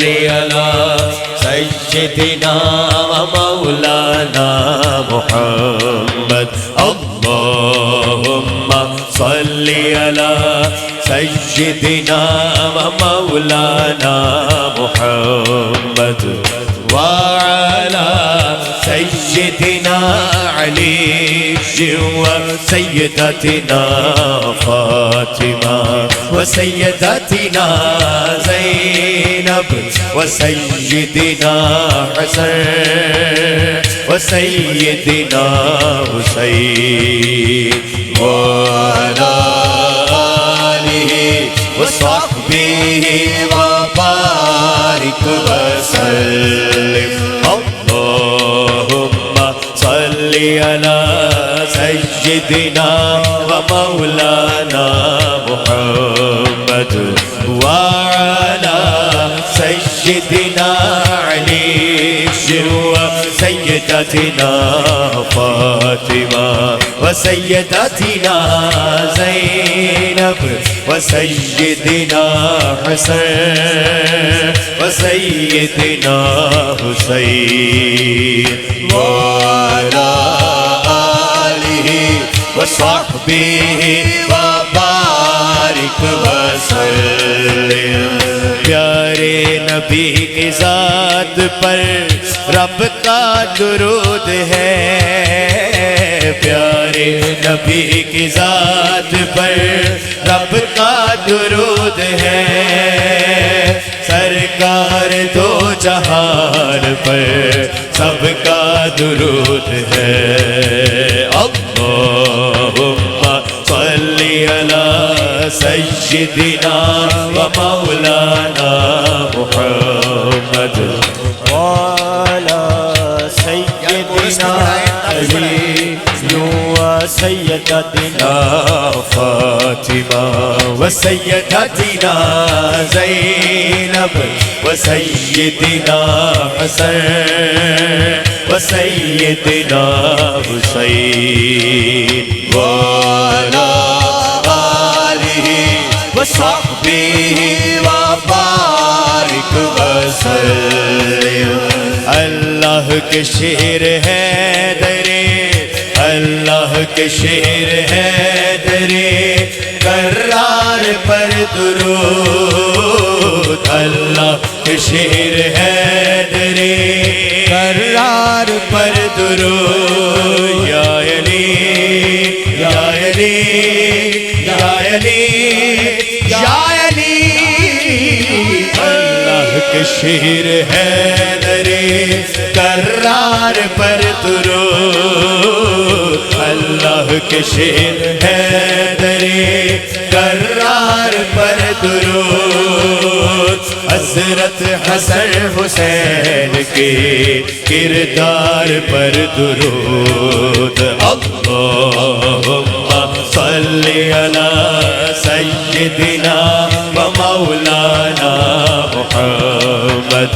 على سيدنا ومولانا محمد اللهم صل على سيدنا ومولانا محمد وعلى سيدنا علي وسيدتنا فاطمة وسيدتنا زينب وسيدنا حسن وسيدنا حسين وعلى آله وصحبه وبارك وسلم اللهم صل على سيدنا ومولانا محمد وعلى سيدنا علي وسيدتنا فاطمة وسيدتنا زينب وسيدنا حسن وسيدنا حسين وعلى آله وصحبه وبارك وسلم پیارے نبی کی ذات پر رب کا درود ہے پیارے نبی کی ذات پر رب کا درود ہے سرکار دو جہان پر سب کا درود ہے اللہم صلی علی سیدنا و مولانا محمد وعلی سیدنا علی وسيدتنا فاطمة وسيدتنا زينب وسيدنا حسن وسيدنا حسين وعلى آله وصحبه وبارك وسلم اللہ کے شیر حیدر اللہ کے شیر حیدر کرار پر درود اللہ کے شیر حیدر کرار پر درود یا علی یا علی یا علی یا علی اللہ کے شیر حیدر کرار پر درود اللہ کے شیر حیدر کرار پر درود حضرت حسن حسین کے کردار پر درود اللہم صلی علی سیدنا و مولانا محمد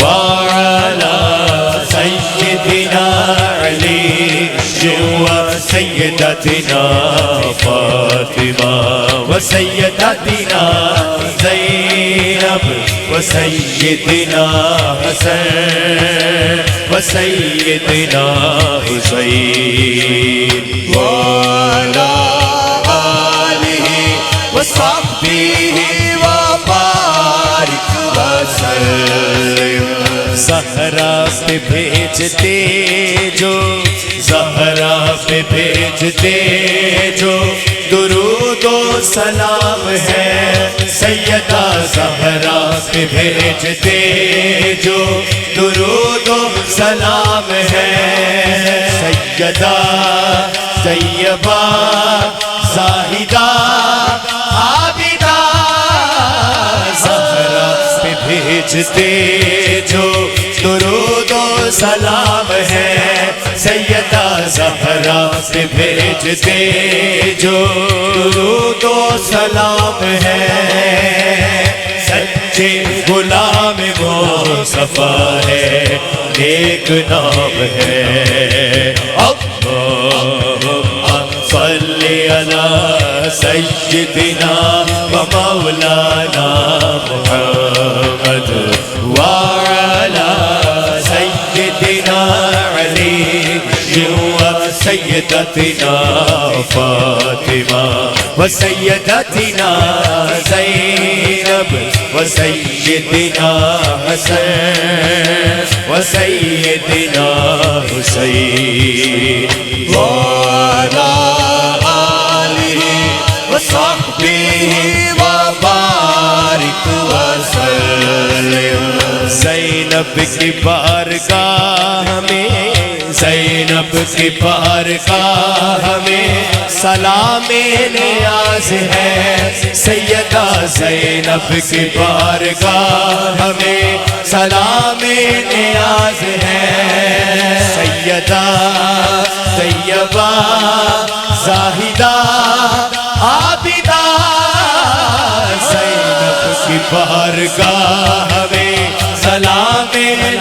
وعلی سیدنا علی وسيدتنا فاطمة وسيدتنا زينب وسيدنا حسن وسيدنا حسين وعلى آله وصحبه وبارك وسلم زہرا پہ بھیجتے جو زہرا پہ بھیجتے جو درود و سلام ہے سیدہ زہرا پہ بھیجتے جو درود و سلام ہے سیدہ طیبہ زاہدہ عابدہ زہرا پہ بھیجتے جو درود و سلام ہے سیدہ زہرا پہ بھیجتے جو درود و سلام ہے سچے غلام مصطفیٰ ہے ایک نام ہے اللہم صلی علی سيدنا ومولانا محمد وعلى سيدنا علي وسيدتنا فاطمة وسيدتنا زينب وسيدنا حسن وسيدنا حسين وعلى آله وصحبه وبارك وسلم زینب کی بارگاہ میں زینب کی بارگاہ میں سلام نیاز ہے سیدہ زینب کی بارگاہ میں سلام نیاز ہے سیدہ طیبہ زاہدہ عابدہ زینب کی بارگاہ میں سلام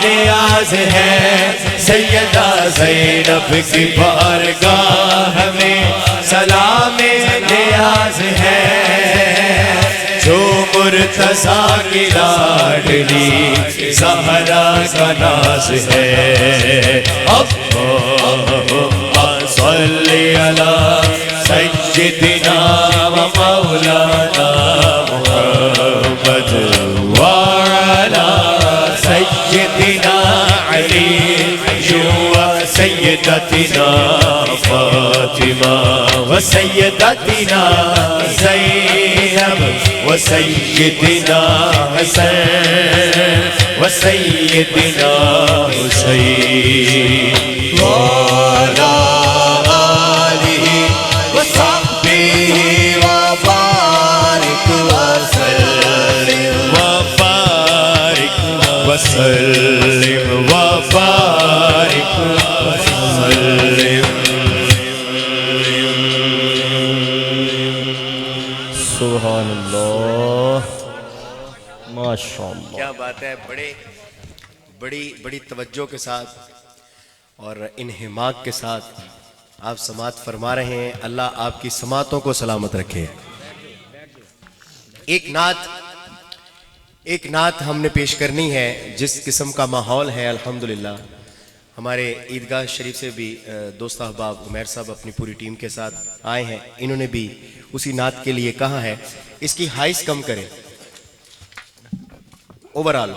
نیاز ہے سیدہ زینب کی بارگاہ میں سلام نیاز ہے جو مرتضیٰ کی لاڈلی زہرا کا ناز ہے اللہم صلی علی سیدنا و مولانا محمد وعلی سیدنا علی وسيدتنا فاطمة وسيدتنا زينب وسيدنا حسن وسيدنا حسين وعلى آله وصحبه وبارك وسلم وبارك وسلم وبارك وسلم سبحان اللہ ماشاءاللہ. کیا بات ہے. بڑی توجہ کے ساتھ اور انہماک کے ساتھ آپ سماعت فرما رہے ہیں. اللہ آپ کی سماعتوں کو سلامت رکھے. ایک نعت ہم نے پیش کرنی ہے. جس قسم کا ماحول ہے الحمدللہ ہمارے عیدگاہ شریف سے بھی دوست احباب عمیر صاحب اپنی پوری ٹیم کے ساتھ آئے ہیں. انہوں نے بھی اسی نعت کے لیے کہا ہے. اس کی ہائیس کم کریں اوورال.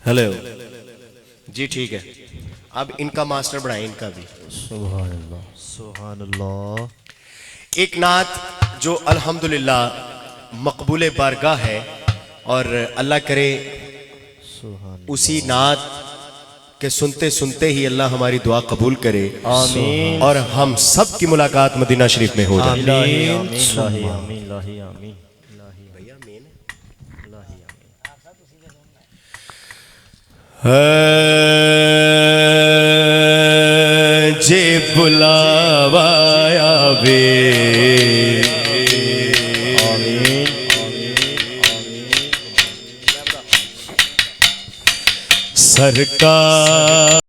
ہیلو جی ٹھیک ہے. اب ان کا ماسٹر بڑھائیں ان کا بھی. سبحان اللہ سبحان اللہ. ایک نعت جو الحمدللہ مقبول بارگاہ ہے اور اللہ کرے اسی نعت کہ سنتے سنتے ہی اللہ ہماری دعا قبول کرے آمین اور ہم سب کی ملاقات مدینہ شریف میں ہو جائے. آمین آمین آمین آمین. جے بلاوا آوے آمین سرکار